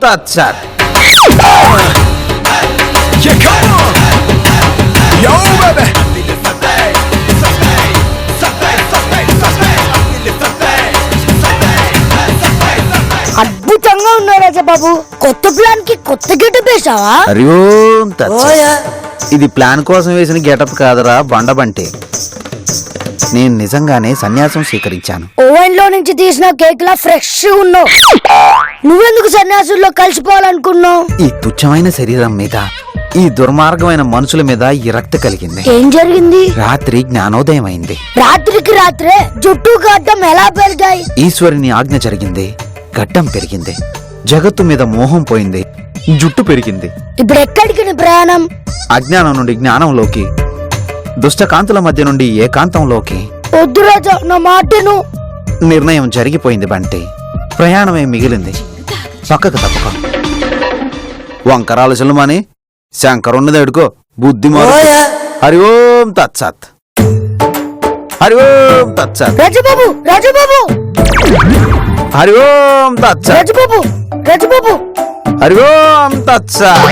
తత్సత్. అద్భుతంగా ఉన్నావు రాజబాబు. కొత్త ప్లాన్ కి కొత్త గెటప్ వేసావా? హరి ఓం తత్సత్. ఇది ప్లాన్ కోసం వేసిన గెటప్ కాదురా బండబంటే. నేను నిజంగానే సన్యాసం స్వీకరించాను. ఓవెన్ లో నుంచి తీసిన కేక్ లా ఫ్రెష్ ఉన్నావు. నువ్వెందుకు సన్యాసుల్లో కలిసిపోవాలనుకున్నావు? ఈ తుచ్చమైన శరీరం మీద, ఈ దుర్మార్గమైన మనుషుల మీద ఈ రక్త కలిగింది. ఏం జరిగింది? రాత్రి జ్ఞానోదయం అయింది. రాత్రికి రాత్రే జుట్టు గడ్డం ఎలా పెరిగాయి? ఈశ్వరుని ఆజ్ఞ జరిగింది. గడ్డం పెరిగింది. జగత్తు మీద మోహం పోయింది. జుట్టు పెరిగింది. ఇప్పుడు ఎక్కడికి నీ ప్రయాణం? అజ్ఞానం నుండి జ్ఞానంలోకి, దుష్టకాంతుల మధ్య నుండి ఏకాంతంలోకి. వద్దు రాజా, నా మాటను. నిర్ణయం జరిగిపోయింది బంటి. ప్రయాణమే మిగిలింది. పక్కకు తప్పుకో. వంకరాలు చెల్లుమని శంకరున్నది ఎడుకో. బుద్ధి హరి ఓం తత్సత్. హరి ఓం తత్సత్. రాజబాబు రాజబాబు హరి ఓం తత్సత్. రాజబాబు రాజబాబు హరి ఓం తత్సత్.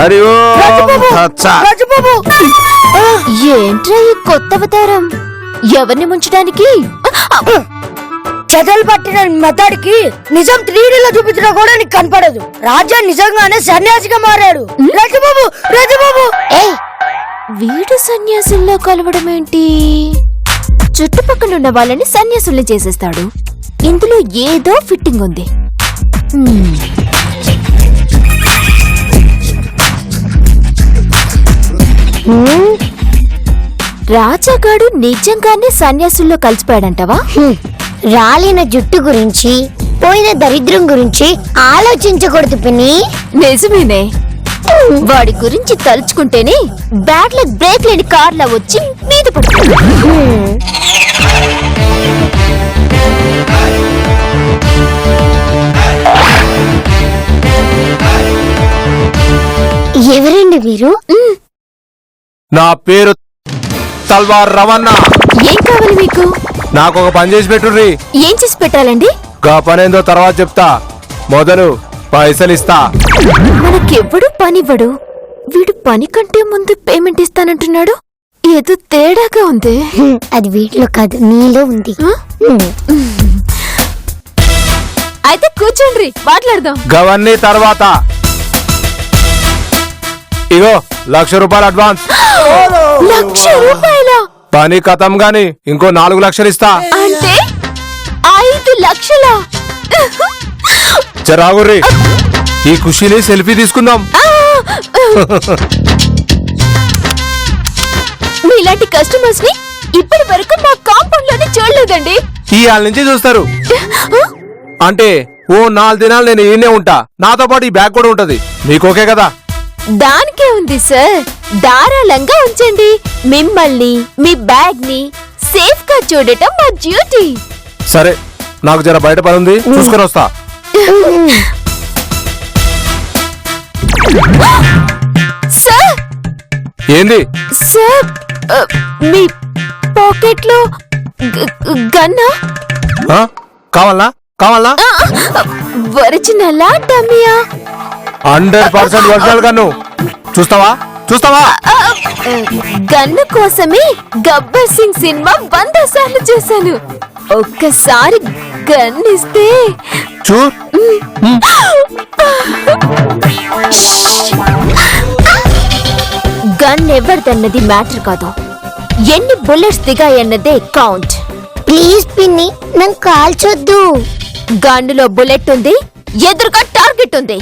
హరి ఓం తత్సత్. రాజబాబు ఏంట్రా ఈ కొత్త అవతారం? ఎవరిని ముంచడానికి? చెదలు పట్టిన మెథడ్కి నిజం 3D లో చూపించినా కూడా నీకు కనపడదు. రాజా నిజంగానే సన్యాసిగా మారాడు. రాజబాబు రాజబాబు. ఏయ్, వీడు సన్యాసుల్లో కలవడం ఏంటి? చుట్టుపక్కల ఉన్న వాళ్ళని సన్యాసుల్ని చేసేస్తాడు. ఇందులో ఏదో ఫిట్టింగ్ ఉంది. రాజాగాడు నిజంగానే సన్యాసుల్లో కలిసిపోయాడంటవా? రాలిన జుట్టు గురించి, పోయిన దరిద్రం గురించి ఆలోచించకూడదు పిన్ని. నిజమేనే. వాడి గురించి తలుచుకుంటేనే బ్యాడ్ లక్ బ్రేక్ లేని కార్లా వచ్చి మీద పడుతుంది. ఎవరండి మీరు? నా పేరు తల్వార్ రవణ. ఏం కావాలి మీకు? నాకు ఒక పని చేసి పెట్టుర్రి. ఏం చేసి పెట్టాలండి? గా పనేందో తర్వాత చెప్తా. మొదలు పైసలు ఇస్తా. మనకెవ్వడు పనివ్వడు. వీడు పని కంటే ముందు పేమెంట్ ఇస్తానంటున్నాడు. ఏదో తేడాగా ఉంది. అది వీటిలో కాదు, నీలో ఉంది. అయితే కూర్చోండి, మాట్లాడదాం. గవన్నీ తర్వాత. ఇగో 1,00,000 రూపాయలు అడ్వాన్స్. 1,00,000 రూపాయల? పని కథం గాని ఇంకో 4 లక్షలు ఇస్తా. అంటే 5 లక్షల? జరాగుర్రి, ఈ ఖుషీని సెల్ఫీ తీసుకుందాం. మీలాంటి కస్టమర్స్ ని ఇప్పటి వరకు మా కాంపౌండ్ లోనే చూడలేదండి. ఈ వాళ్ళ నుంచి చూస్తారు. అంటే ఓ 4 దినాలు నేను ఈయనే ఉంటా. నాతో పాటు ఈ బ్యాగ్ కూడా ఉంటది. మీకు ఓకే కదా? దానికే ఉంది సార్. ధారాళంగా ఉంచండి. మిమ్మల్ని, మీ బ్యాగ్ ని సేఫ్ గా చూడటం మా డ్యూటీ. సరే, నాకు జర బయట పని ఉంది, చూసుకొని వస్తా. సార్ ఏంది? సార్, మీ పాకెట్ లో గన్నా? కావాలా? కావాలా? ఒరిజినలా డమ్మియా? 100% ఒరిజినల్ గన్ను. చూస్తావా? చూస్తావా? గన్ను కోసమే గబ్బర్ సింగ్ సినిమా 100 సార్లు చూశాను. ఒక్కసారి గన్ ఇస్తే చూ. గన్ ఎవరిదన్నది మ్యాటర్ కాదు, ఎన్ని బుల్లెట్స్ దిగాయన్నదే కౌంట్. ప్లీజ్ పిన్ని, నన్ను కాల్చొద్దు. గన్నులో బుల్లెట్ ఉంది, ఎదురుగా టార్గెట్ ఉంది.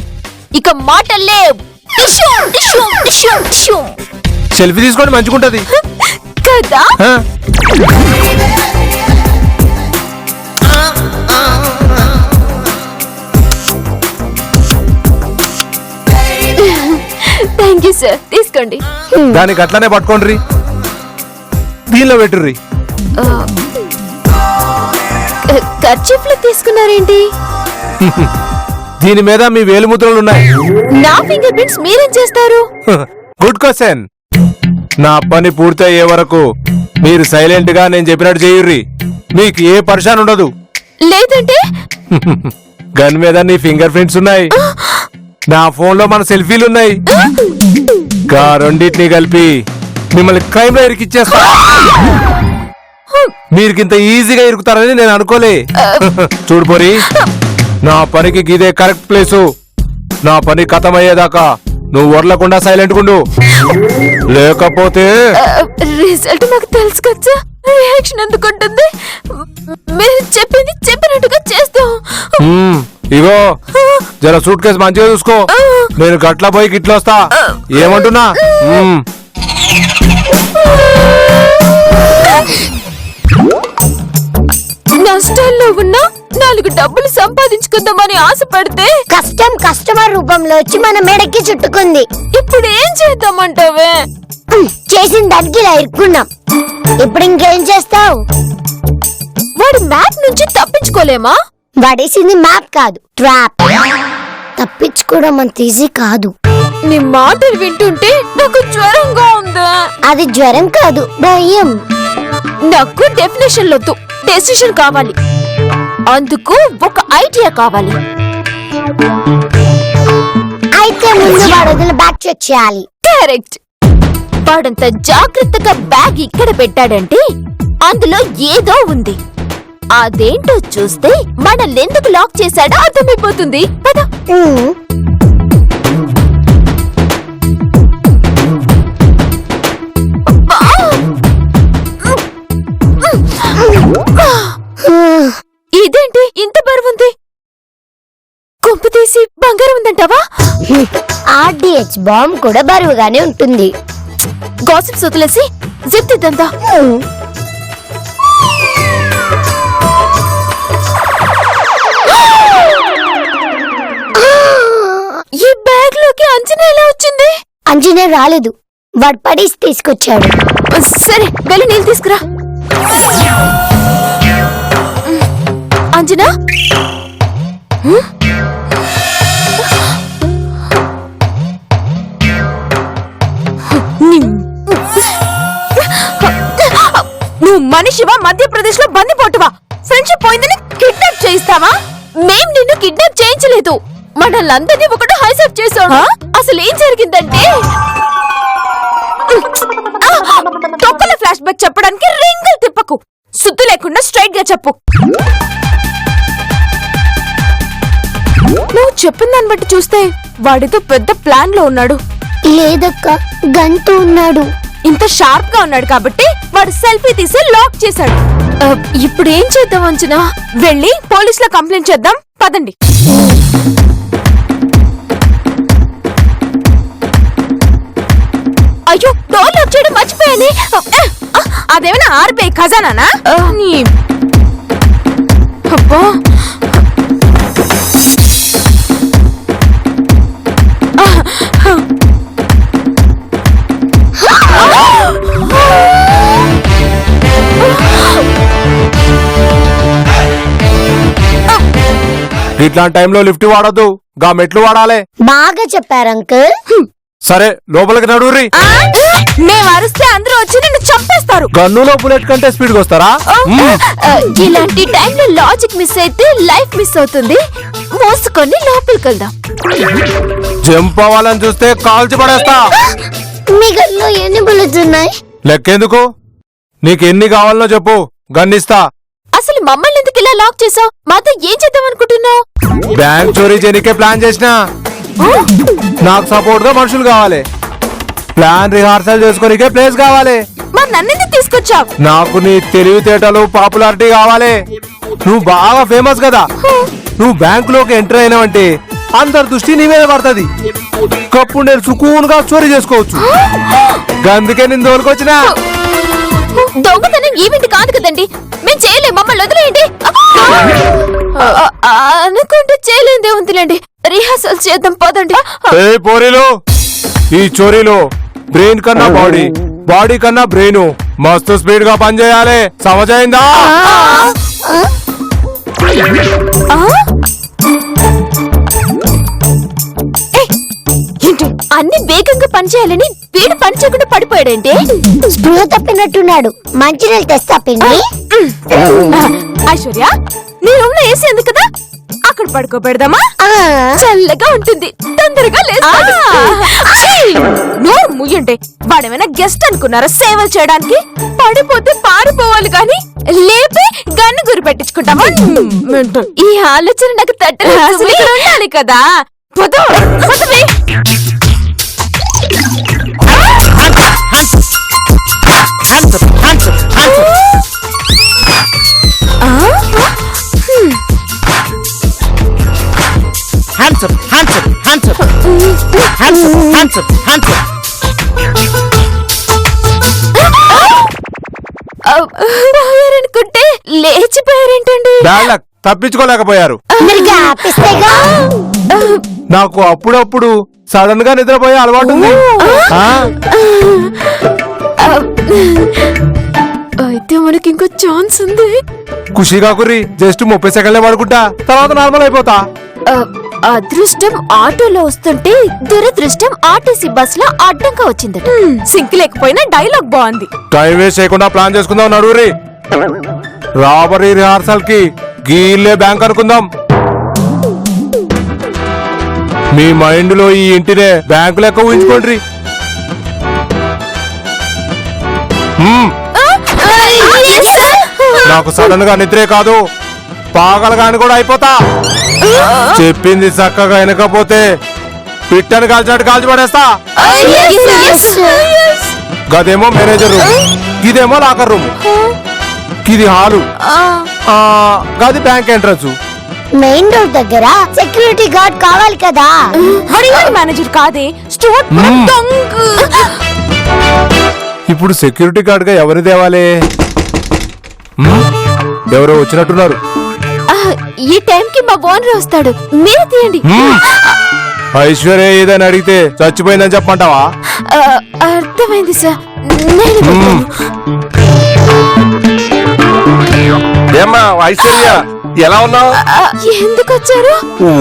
ఇక మాటల్లే. సెల్ఫీ తీసుకోండి, మంచిగుంటది కదా? థ్యాంక్ యూ సార్, తీసుకోండి. దానికి అట్లానే పట్టుకోండి. దీనిలో పెట్టుర్రి. కర్చీఫ్ లో తీసుకున్నారేంటి? దీని మీద మీ వేలిముద్రలు ఉన్నాయి. నా ఫింగర్ ప్రింట్స్ మీరేం చేస్తారు? Good question. నా పని పూర్తయ్యే వరకు మీరు సైలెంట్ గా నేను చెప్పినట్టు చేయుర్రి. మీకు ఏ పరిశాన్ ఉండదు. లేదంటే గన్ మీద నీ ఫింగర్ ప్రింట్స్ ఉన్నాయి, నా ఫోన్ లో మన సెల్ఫీలు ఉన్నాయి. గా రెండింటిని కలిపి మిమ్మల్ని క్రైమ్ లో ఇరికిచ్చేస్తా. మీరుకింత ఈజీగా ఇరుకుతారని నేను అనుకోలే. చూడు పోరి, నా పనికి ఇదే కరెక్ట్ ప్లేసు. నా పని కథమయ్యేదాకా నువ్వు వరలకుండా సైలెంట్ గుండు, లేకపోతే రిజల్ట్ నాకు తెలుసు కదా, రియాక్షన్ ఎందుకుంటుంది? మీరు చెప్పింది చెప్పినట్టుగా చేస్తాం. ఇగో జర సూట్ కేసు మంచిగా చూసుకో, నేను గట్ల పోయి గిట్ల వస్తా. ఏమంటున్నా? నష్టాల్లో ఉన్నా 4 డబ్బులు సంపాదించుకుందామని ఆశపడితే కష్టం కస్టమర్ రూపంలో వచ్చి మన మెడకి చుట్టుకుంది. ఇప్పుడు ఏం చేద్దామంటావే? చేసిన దానికి ఇలా ఇరుక్కున్నాం. ఇప్పుడు ఇంకేం చేస్తావు? వాడి మ్యాప్ నుంచి తప్పించుకోలేమా? వాడేసింది మ్యాప్ కాదు, ట్రాప్. తప్పించుకోవడం అంత ఈజీ కాదు. నీ మాటలు వింటుంటే నాకు జ్వరంగా ఉందా? అది జ్వరం కాదు, భయం. నాకు డెఫినేషన్ లొద్దు, డెసిషన్ కావాలి. అందుకు ఒక ఐడియా కావాలి. అయితే ముందు వాడు వదిలిన బ్యాగ్ చెక్ చేయాలి. కరెక్ట్. వాడంత జాగ్రత్తగా బ్యాగ్ ఇక్కడ పెట్టాడంటే అందులో ఏదో ఉంది. అదేంటో చూస్తే మనల్ని ఎందుకు లాక్ చేశాడో అర్థమైపోతుంది. పద. ఇదేంటి ఇంత బరువుంది? కొంపు తీసి బంగారం ఉందంటావా? RDH బాంబ్ కూడా బరువుగానే ఉంటుంది. గాసిప్స్ వదిలేసి జిప్ తిద్దంతా. ఈ బ్యాగ్ లోకి అంజనా ఎలా వచ్చింది? అంజనా రాలేదు, వాడు పడేసి తీసుకొచ్చాడు. సరే వెళ్ళి నీళ్ళు తీసుకురా. అంజనా, నువ్వు మనిషివా మధ్యప్రదేశ్ లో బందిపోటువా? ఫ్రెండ్షిప్ పోయిందని కిడ్నాప్ చేయిస్తావా? మేం నిన్ను కిడ్నాప్ చేయించలేదు, మనల్ందరినీ ఒకటి హైజాక్ చేశాడు. అసలు ఏం జరిగిందంటే తొక్కల ఫ్లాష్ బ్యాక్ చెప్పడానికి రింగులు తిప్పకు, సుద్దు లేకుండా స్ట్రైట్ గా చెప్పు. నువ్వు చెప్పిన దాన్ని బట్టి చూస్తే వాడితో పెద్ద ప్లాన్ లో ఉన్నాడు. లేదక్క, గన్తో ఉన్నాడు. ఇంత షార్ప్ గా ఉన్నాడు కాబట్టి వాడు సెల్ఫీ తీసి లాక్ చేశాడు. ఇప్పుడు ఏం చేద్దాం అంచనా? వెళ్ళి పోలీసులో కంప్లైంట్ చేద్దాం, పదండి. అయ్యో, డోర్ లాక్ చేయడం మర్చిపోయానే. అదేమైనా ఆర్బీఐ ఖజానానా? అబ్బా, ఇట్లాంటి టైంలో లిఫ్ట్ వాడద్దు, గా మెట్లు వాడాలి. బాగా చెప్పారు అంకుల్. సరే లోపలికి నడురి. మేము అరిస్తే అందరూ వచ్చి నిన్ను చంపేస్తారు. గన్నులో బుల్లెట్ కంటే స్పీడ్ గా వస్తారా? ఇలాంటి టైంలో లాజిక్ మిస్ అయితే లైఫ్ మిస్ అవుతుంది. మోసుకొని లోపలికి వెళ్దాం. జంప్ అవ్వాలని చూస్తే కాల్చి పడేస్తా. మీ గల్లో ఎన్ని బుల్లెట్స్ ఉన్నాయి? లెక్కేందుకు, నీకు ఎన్ని కావాలనో చెప్పు, గన్నిస్తా. అసలు మమ్మల్ని ఎందుకు ఇలా లాక్ చేసావు? మాతో ఏం చేద్దాం అనుకుంటున్నావు? బ్యాంక్ చోరీ చేయనికే ప్లాన్ చేసినా. నాకు సపోర్ట్ గా మనుషులు కావాలి, ప్లాన్ రిహార్సల్ చేసుకోనికే ప్లేస్ కావాలి. మరి నన్నెందుకు తీసుకొచ్చావు? నాకు నీ తెలివితేటలు పాపులారిటీ కావాలి. నువ్వు బాగా ఫేమస్ కదా, నువ్వు బ్యాంక్ లోకి ఎంటర్ అయినావంటే అందరి దృష్టి నీ మీద పడుతుంది. కప్పుడు నేను సుకూన్గా చోరీ చేసుకోవచ్చు. అందుకే నేను దోలుకొచ్చినా. దొంగతనం ఈవెంట్ కాదు కదండి, మేము చేయలేం, మమ్మల్ని వదిలేయండి. అనుకుంటే చేయలేదే ఉందిలేండి, రిహార్సల్ చేద్దాం, పదండి. పోరీలు, ఈ చోరీలో బ్రెయిన్ కన్నా బాడీ, బాడీ కన్నా బ్రెయిన్ మస్తు స్పీడ్ గా పనిచేయాలి. సమజైందా? అన్ని వేగంగా పనిచేయాలని వీడు పని చేయకుండా పడిపోయాడంటే స్పృహ తప్పినట్టున్నాడు. మంచినీళ్ళు తెస్తా పిండి. ఐశ్వర్య, నీ రూమ్ లో ఏసీ ఉంది కదా, అక్కడ పడుకోబెడదామా? చల్లగా ఉంటుంది, తొందరగా లేస్తాడు. నోరు ముయ్యండి. వాడేమైనా గెస్ట్ అనుకున్నారా సేవలు చేయడానికి? పడిపోతే పారిపోవాలి గాని లేపి గన్ను గురి పెట్టించుకుంటామా? ఈ ఆలోచన నాకు తట్టాలి కదా. పొదవే. అనుకుంటే లేచిపోయారేంటండి? తప్పించుకోలేకపోయారు. నాకు అప్పుడప్పుడు సడన్ గా నిద్రపోయే అలవాటు ఉంది. అయితే మనకి ఇంకో ఛాన్స్ ఉంది. ఖుషిగా కుర్రి జస్ట్ 30 సెకండ్లే పడుకుంటా, తర్వాత నార్మల్ అయిపోతా. అదృష్టం ఆటోలో వస్తుంటే దురదృష్టం ఆర్టీసీ బస్ లో అడ్డంగా వచ్చిందట. సింక్ లేకపోయినా డైలాగ్ బాగుంది. టైం వేస్ట్ చేయకుండా ప్లాన్ చేసుకుందాం. నడువురి. రాబరీ రిహార్సల్ కి గీల్లే బ్యాంక్ అనుకుందాం. మీ మైండ్ లో ఈ ఇంటినే బ్యాంకు లెక్క ఊహించుకోండి. నాకు సడన్ గా నిద్రే కాదు, పాగలగాని కూడా అయిపోతా. చెప్పింది చక్కగా వినకపోతే పిట్టని కాల్చినట్టు కాల్చి పడేస్తా. గదేమో మేనేజర్ రూమ్, ఇదేమో లాకర్ రూమ్, ఇది హాలు, గది బ్యాంక్ ఎంట్రన్స్. మెయిన్ డోర్ దగ్గర సెక్యూరిటీ గార్డ్ కావాలి కదా. మేనేజర్ కాదే, స్టోర్ ఇప్పుడు సెక్యూరిటీ గార్డ్ గా ఎవరు తేవాలి? ఎవరో వచ్చినట్టున్నారు. ఈ టైంకి మా ఓనర్ వస్తాడు, మీరే తీయండి. ఐశ్వర్య ఏదైనా అడిగితే చచ్చిపోయిందని చెప్పమంటావా? అర్థమైంది సార్. ఏమ్మా ఐశ్వర్య, ఎలా ఉన్నావు? ఎందుకు వచ్చారు?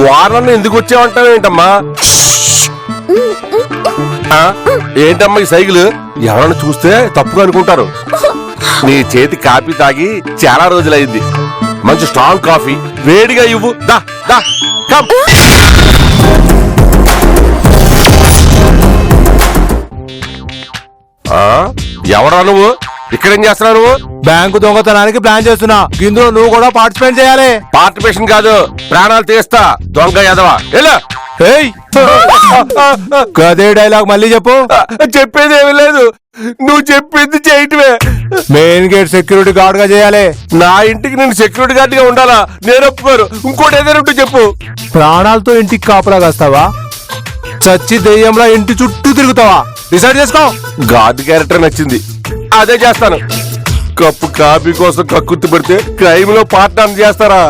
వారాన్ని ఎందుకు వచ్చావంటావు ఏంటమ్మా? ఏంటమ్మా ఈ సైకిల్? ఎవరైనా చూస్తే తప్పుగా అనుకుంటారు. నీ చేతి కాఫీ తాగి చాలా రోజులైంది. మంచి స్ట్రాంగ్ కాఫీ వేడిగా ఇవ్వు. దా దా కమ్. ఎవరా నువ్వు? ఇక్కడేం చేస్తున్నావు నువ్వు? బ్యాంకు దొంగతనానికి ప్లాన్ చేస్తున్నా, ఇందులో నువ్వు కూడా పార్టిసిపేట్ చేయాలి. పార్టిసిపేషన్ కాదు, ప్రాణాలు తీస్తా దొంగ ఎదవా. గదే డైలాగ్ మళ్ళీ చెప్పు. చెప్పేది ఏమీ లేదు, నువ్వు చెప్పింది చేయటమే. మెయిన్ గేట్ సెక్యూరిటీ గార్డ్ గా చేయాలి. నా ఇంటికి నేను సెక్యూరిటీ గార్డ్ గా ఉండాలా? నేను ఒప్పుకోరు. ఇంకోటి ఏదైనా ఉంటే చెప్పు. ప్రాణాలతో ఇంటికి కాపలా కాస్తావా, చచ్చి దెయ్యంలా ఇంటి చుట్టూ తిరుగుతావా? డిసైడ్ చేసుకో. గార్డ్ క్యారెక్టర్ నచ్చింది, అదే చేస్తాను. కప్పు కాఫీ కోసం కక్కుర్తి పెడితే క్రైమ్ లో పార్ట్నర్ చేస్తారా?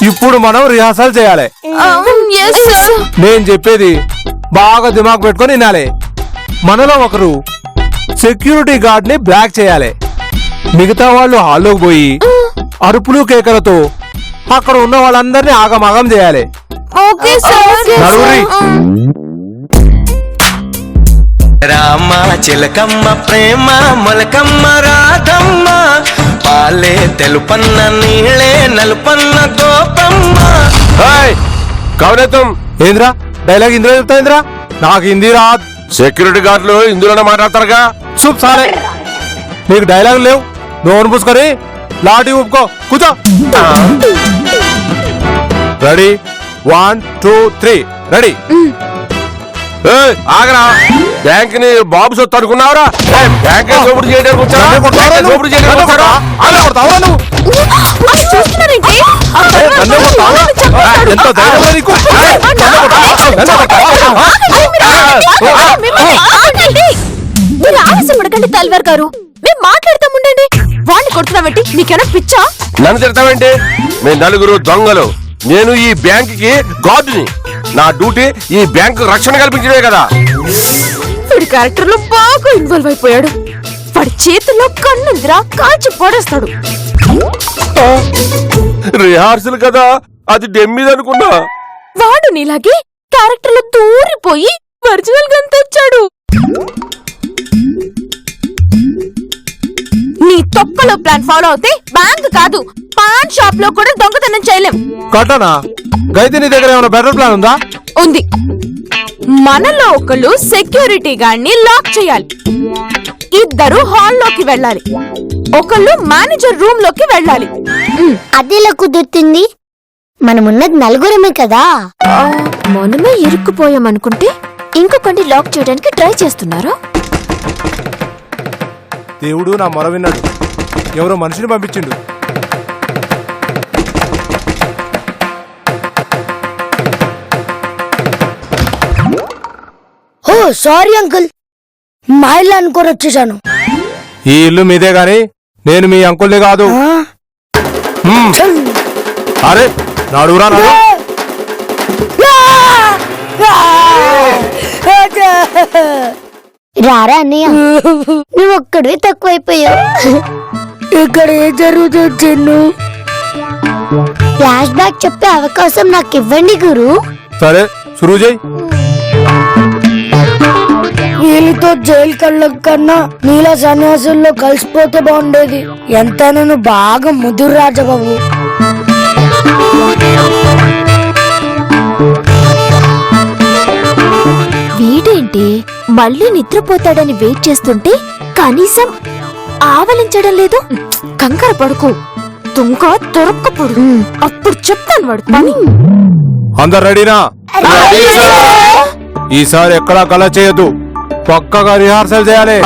ఇప్పుడు మనం రిహార్సల్ చేయాలి. నేను చెప్పేది బాగా దిమాగ్ పెట్టుకొని వినాలి. మనలో ఒకరు సెక్యూరిటీ గార్డ్ ని బ్లాక్ చేయాలి. మిగతా వాళ్ళు హాల్లోకి పోయి అరుపులు కేకలతో అక్కడ ఉన్న వాళ్ళందరినీ ఆగమాగం చేయాలి. నలుగురి రామ చిలకమ్మ ప్రేమ మొలకమ్మ రాధమ్మ పాలే తెలుపన్న నీళ్ళే నలుపన్న గోపమ్మ. కవనేతం ఏంద్రా డైలాగ్ ఇందులో చెప్తా? ఇంద్రా నాకు హిందీ రా. సెక్యూరిటీ గార్డులు ఇందులోనే మాట్లాడతారుగా. చూప్ సారే, నీకు డైలాగ్ లేవు. నోరు పూసుకొని లాఠీ ఊపుకో, కూర్చో. రెడీ? 1 2 3 రెడీ. ఆగరా, బ్యాంక్ ని బాబు సొత్తు అనుకున్నావురా? బ్యాంక్ దోపిడీ చేయడానికి వచ్చారా? దోపిడీ చేయడానికి వచ్చారా? మీరు ఆవేశపడకండి తల్వార్ గారు, మేము మాట్లాడతాం ఉండండి. వాడిని కొడుతున్నావేంటి? నీకేనా పిచ్చా? నన్ను తిడతావేంటి? మేము నలుగురు దొంగలు, నేను ఈ బ్యాంక్ కి గార్డుని. నా డ్యూటీ ఈ బ్యాంకు రక్షణ కల్పించడమే కదా. వీడి క్యారెక్టర్ లో బాగా ఇన్వాల్వ్ అయిపోయాడు. వాడి చేతుల్లో కన్నుందిరా, కాల్చి పడేస్తాడు. రిహార్సల్ కదా, అది డెమ్మీది అనుకున్నా. వాడు నీలాగే క్యారెక్టర్ లో దూరిపోయి ఒరిజినల్ గంత వచ్చాడు. నీ తొక్కలో ప్లాన్ ఫాలో అవుతే బ్యాంక్ కాదు పాన్ కటౌట్ షాప్ లో కూడా దొంగతనం చేయలేం. కట్టనా గైతే నీ దగ్గర ఏమైనా బెటర్ ప్లాన్ ఉందా? ఉంది. మనలో ఒకళ్ళు సెక్యూరిటీ గార్డ్ని లాక్ చేయాలి. ఇద్దరు హాల్లోకి వెళ్ళాలి. ఒకళ్ళు మేనేజర్ రూమ్ లోకి వెళ్ళాలి. అదేలా కుదురుతుంది? మనమున్నది నలుగురమే కదా. మనమే ఇరుక్కుపోయామనుకుంటే ఇంకొకటి లాక్ చేయడానికి ట్రై చేస్తున్నారు. దేవుడు నా మొర విన్నాడు. ఎవరో మనిషిని పంపించిండు. ఓ సారీ అంకుల్, మా ఇల్లు అనుకొని వచ్చేసాను. ఈ ఇల్లు మీదే గాని నేను మీ అంకుల్ని కాదు. అరే నాడురా నాడు. రారా అన్నయ్య, నువ్వు ఒక్కడివి తక్కువైపోయావు. ఇక్కడ ఏం జరుగుతుంది చిన్ను? ఫ్లాష్ బ్యాక్ చెప్పే అవకాశం నాకు ఇవ్వండి గురు. సరే సురు చేయి. వీళ్ళతో జైలు కళ్ళ కన్నా నీలా సన్యాసుల్లో కలిసిపోతే బాగుండేది. ఎంతైనా నువ్వు బాగా ముదురు రాజబాబు. వీడేంటి మళ్ళీ నిద్రపోతాడని వెయిట్ చేస్తుంటే కనీసం ఆవలించడం లేదు. కంకర పడుకో, తుంక దొరక్కపోడు. అప్పుడు చెప్తాను వాడు పని. అందరు రెడీనా? ఈసారి ఎక్కడా కళ చేయొద్దు, పక్కగా రిహార్సల్ చేయాలి.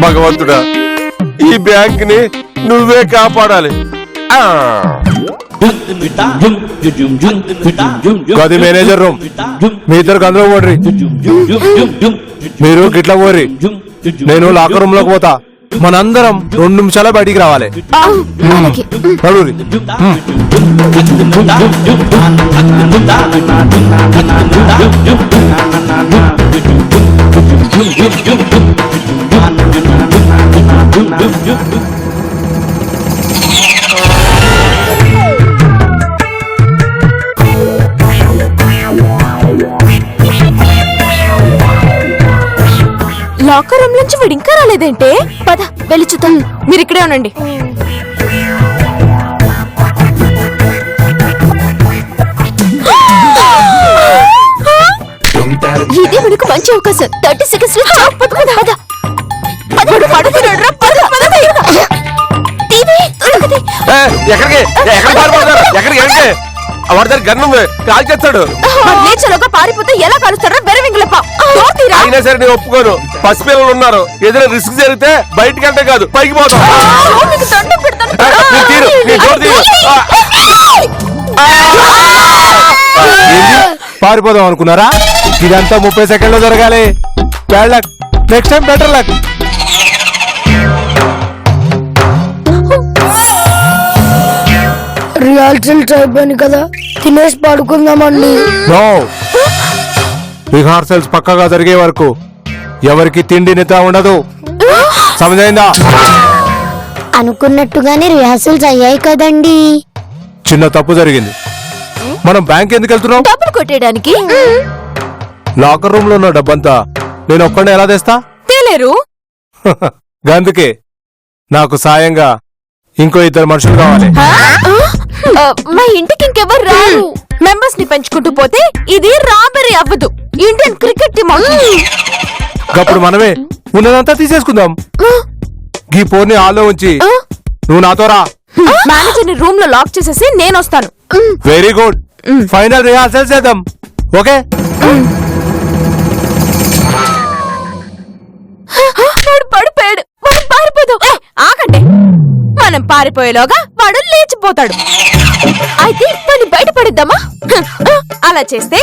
భగవంతుడా, ఈ బ్యాంక్ ని నువ్వే కాపాడాలి. గది మేనేజర్ రూమ్. మీ ఇద్దరు అందులో పోడ్రి. మీరు గిట్ల పోర్రి. నేను లాకర్ రూమ్ లోకి పోతా. మనందరం 2 నిమిషాల బయటికి రావాలి. నడురి. లాకర్ రూమ్ నుంచి వీడు ఇంకా రాలేదేంటే? పద వెళ్ళి చూద్దాం. మీరు ఇక్కడే ఉండండి. ఇది మనకు మంచి అవకాశం. 30 seconds లో పద పద పద. పదడు పడుతున్నాడు రా. పద పద. ఎక్కడికి ఎక్కడ పారిపోతారు? ఎక్కడికి అంటే వాడి దగ్గర గన్ను కాల్ చేస్తాడు. లేచలోగా పారిపోతే ఎలా కలుస్తారా? బెరవింగలప్ప అయినా సరే నేను ఒప్పుకోను. పసిపిల్లలు ఉన్నారు. ఏదైనా రిస్క్ జరిగితే బయటికి అంటే కాదు పైకి పోతాం. పారిపోదాం అనుకున్నారా? ఇదంతా 30 సెకండ్లో జరగాలి. Bad luck. Next time better luck. Rehearsals అయిపోయింది కదా, తినేసి పడుకుందామండి. నో, రిహార్సల్స్ పక్కగా జరిగే వరకు ఎవరికి తిండి నిద్ర ఉండదు. సమజైందా? అనుకున్నట్టుగానే రిహార్సల్స్ అయ్యాయి కదండి. చిన్న తప్పు జరిగింది. మనం బ్యాంక్ ఎందుకు వెళ్తున్నాం? డబ్బులు కొట్టేయడానికి. లాకర్ రూమ్ లో ఉన్న డబ్బంతా నేను ఒక్కడే ఎలా తెస్తా? తేలేరు. గందుకే నాకు సాయంగా ఇంకో 2 మనుషులు కావాలి. మా ఇంటికి ఇంకెవరు రారు. మెంబర్స్ ని పెంచుకుంటూ పోతే ఇది రాబరీ అవ్వదు. Indian cricket team. అప్పుడు మనమే ఉన్నదంతా తీసేసుకుందాం. గీ పోర్ని హాల్లో ఉంచి నువ్వు నాతో రా. మేనేజర్ ని రూమ్ లో లాక్ చేసేసి నేను వస్తాను. Very good. ఫైనల్ రిహార్సల్ చేద్దాం. ఓకే? పడిపోయాడు. మనం పారిపోదాం. ఆగండి. మనం పారిపోయేలోగా వాడు లేచిపోతాడు. అయితే వాడిని బయటపడిద్దామా? అలా చేస్తే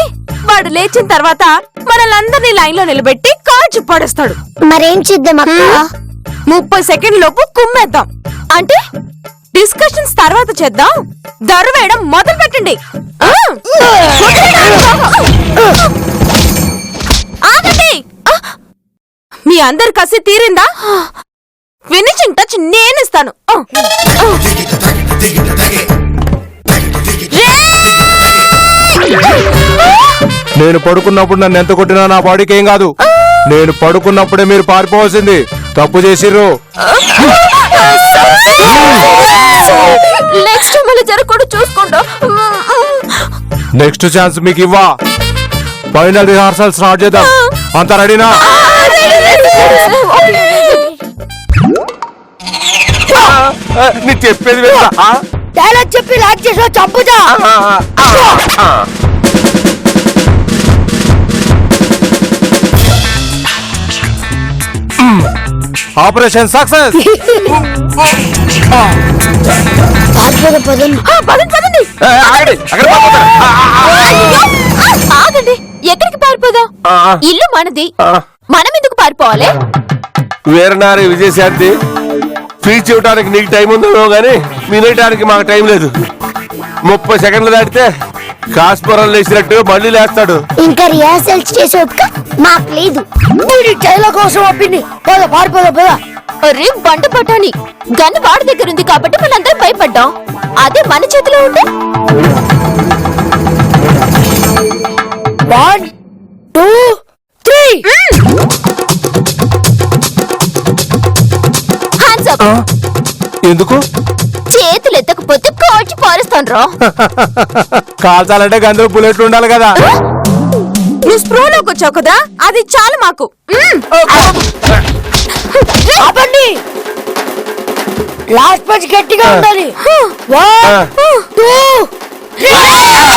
వాడు లేచిన తర్వాత మనల్ని లైన్ లో నిలబెట్టి కాల్చి పడేస్తాడు. మరేం చేద్దాం అక్క? 30 సెకండ్ లోపు కుమ్మేద్దాం. అంటే డిస్కషన్స్ తర్వాత చేద్దాం. దరు వేయడం మొదలు పెట్టండి. ఆగండి. మీ అందరి కసి తీరిందా? Finishing touch నేనిస్తాను. నేను పడుకున్నప్పుడు నన్ను ఎంత కొట్టినా నా బాడీకి ఏం కాదు. నేను పడుకున్నప్పుడే మీరు పారిపోవాల్సింది. తప్పు చేసిర్రు. నెక్స్ట్ మళ్ళీ జరగకుండా చూసుకుంటా. నెక్స్ట్ ఛాన్స్ మీకు ఇవ్వా. ఫైనల్ రిహార్సల్ స్టార్ట్ చేద్దాం. అంతా రెడీనా? నీ చెప్పేది వినరా? డైలాగ్ చెప్పి లాక్ చేసా చంపుతా. Operation success. పదండి. పదండి. ఆగండి, అక్కడ పారిపోతారు. ఆగండి. ఎక్కడికి పారిపోదాం? ఇల్లు మనది. మనం ఎందుకు పారిపోవాలి? వీరనారి విజయశాంతి, స్పీచ్ ఇవ్వడానికి నీకు టైం ఉందో గానీ వినేయడానికి మాకు టైం లేదు. 30 సెకండ్లు దాటితే కాస్పురం లేచినట్టు మళ్ళీ లేస్తాడు. ఇంకా రిహార్సల్స్ చేసే ఓపిక మాకు లేదు. డైలాగ్ కోసం ఒప్పింది. పారిపోదా పదా. అరే బండ పట్టాని గన్ వాడి దగ్గర ఉంది కాబట్టి మనందరం భయపడ్డాం. అదే మన చేతిలో ఉంటే 1 2 3 హ్యాండ్స్ అప్. ఎందుకు? చేతులు ఎత్తకపోతే కోచి పారుస్తాను రా. కాల్చాలంటే గందులో బుల్లెట్లు ఉండాలి కదా. నువ్వు స్ప్రోలోకి వచ్చావు కదా, అది చాలు మాకు. ఆపండి. లాస్ట్ పంచ్ గట్టిగా ఉండాలి. 1 2 3